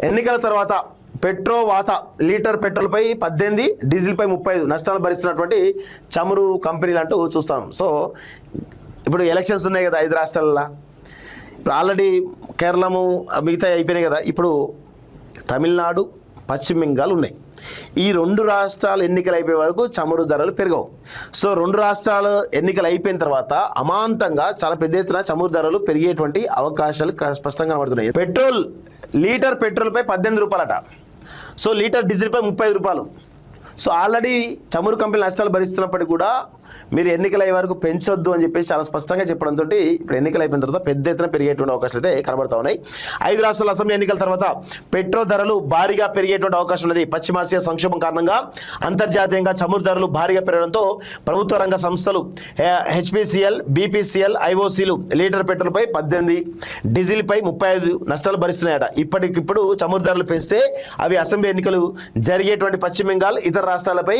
ఎన్నికల తర్వాత వాత లీటర్ పెట్రోల్పై 18, డీజిల్పై 35 నష్టాలు భరిస్తున్నటువంటి చమురు కంపెనీలు అంటూ చూస్తాం. సో ఇప్పుడు ఎలక్షన్స్ ఉన్నాయి కదా 5 రాష్ట్రాలలో. ఇప్పుడు ఆల్రెడీ కేరళము మిగతా అయిపోయినాయి కదా. ఇప్పుడు తమిళనాడు, పశ్చిమ బెంగాల్ ఉన్నాయి. ఈ 2 రాష్ట్రాలు ఎన్నికలు అయిపోయే వరకు చమురు ధరలు పెరగవు. సో 2 రాష్ట్రాలు ఎన్నికలు అయిపోయిన తర్వాత అమాంతంగా చాలా పెద్ద ఎత్తున చమురు ధరలు పెరిగేటువంటి అవకాశాలు స్పష్టంగా కనబడుతున్నాయి. లీటర్ పెట్రోల్పై 18 రూపాయలట. సో లీటర్ డీజిల్పై 35 రూపాయలు. సో ఆల్రెడీ చమురు కంపెనీలు నష్టాలు భరిస్తున్నప్పటికీ కూడా మీరు ఎన్నికలు అయ్యే వరకు పెంచొద్దు అని చెప్పేసి చాలా స్పష్టంగా చెప్పడంతో ఇప్పుడు ఎన్నికలు అయిపోయిన తర్వాత పెద్ద ఎత్తున పెరిగేటువంటి అవకాశాలు అయితే కనబడతా ఉన్నాయి. 5 రాష్ట్రాల అసెంబ్లీ ఎన్నికల తర్వాత పెట్రోల్ ధరలు భారీగా పెరిగేటువంటి అవకాశం ఉన్నది. పశ్చిమాసియా సంక్షోభం కారణంగా అంతర్జాతీయంగా చమురు ధరలు భారీగా పెరగడంతో ప్రభుత్వ రంగ సంస్థలు హెచ్పిసిఎల్, బీపీసీఎల్, ఐఓసీలు లీటర్ పెట్రోల్పై 18, డీజిల్పై 35 నష్టాలు భరిస్తున్నాయట. ఇప్పటికిప్పుడు చమురు ధరలు పెంచితే అవి అసెంబ్లీ ఎన్నికలు జరిగేటువంటి పశ్చిమ బెంగాల్, ఇతర రాష్ట్రాలపై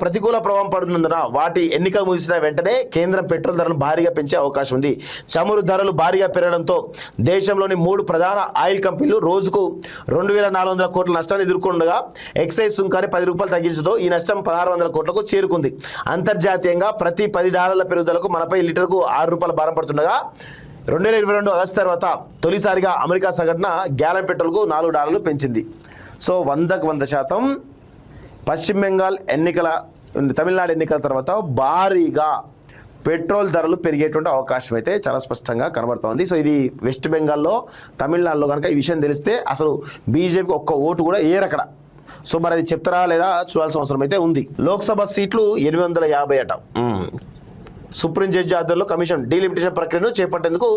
ప్రతికూల ప్రభావం పడుతున్నందున వాటి ఎన్నికలు ముగిసిన వెంటనే కేంద్రం పెట్రోల్ ధరలు భారీగా పెంచే అవకాశం ఉంది. చమురు ధరలు భారీగా పెరగడంతో దేశంలోని 3 ప్రధాన ఆయిల్ కంపెనీలు రోజుకు 2400 కోట్ల నష్టాన్ని ఎదుర్కొండగా ఎక్సైజ్ సుంకాన్ని 10 రూపాయలు తగ్గించడంతో ఈ నష్టం 1600 కోట్లకు చేరుకుంది. అంతర్జాతీయంగా ప్రతి $10 పెరుగుదలకు మనపై లీటర్కు 6 రూపాయల భారం పడుతుండగా 2022 ఆగస్టు తర్వాత తొలిసారిగా అమెరికా సగటున గ్యాలన్ పెట్రోల్కు $4 పెంచింది. సో 100% పశ్చిమ బెంగాల్ తమిళనాడు ఎన్నికల తర్వాత భారీగా పెట్రోల్ ధరలు పెరిగేటువంటి అవకాశం అయితే చాలా స్పష్టంగా కనబడుతోంది. సో ఇది వెస్ట్ బెంగాల్లో, తమిళనాడులో కనుక ఈ విషయం తెలిస్తే అసలు బీజేపీకి ఒక్క ఓటు కూడా ఏరక్కడ. సో మరి అది చెప్తారా లేదా చూడాల్సిన అవసరం అయితే ఉంది. లోక్సభ సీట్లు 850 అట. సుప్రీం జడ్జి ఆధ్వర్యంలో కమిషన్ డీలిమిటేషన్ ప్రక్రియను చేపట్టేందుకు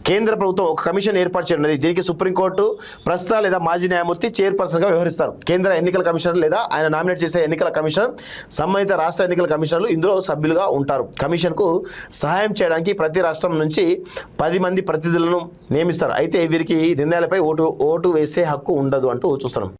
కేంద్ర ప్రభుత్వం ఒక కమిషన్ ఏర్పాటు చేయనున్నది. దీనికి సుప్రీంకోర్టు ప్రస్తుత లేదా మాజీ న్యాయమూర్తి చైర్పర్సన్గా వ్యవహరిస్తారు. కేంద్ర ఎన్నికల కమిషనర్ లేదా ఆయన నామినేట్ చేసే ఎన్నికల కమిషన్, సంబంధిత రాష్ట్ర ఎన్నికల కమిషనర్లు ఇందులో సభ్యులుగా ఉంటారు. కమిషన్కు సహాయం చేయడానికి ప్రతి రాష్ట్రం నుంచి 10 మంది ప్రతినిధులను నియమిస్తారు. అయితే వీరికి నిర్ణయాలపై ఓటు వేసే హక్కు ఉండదు అంటూ చూస్తున్నాం.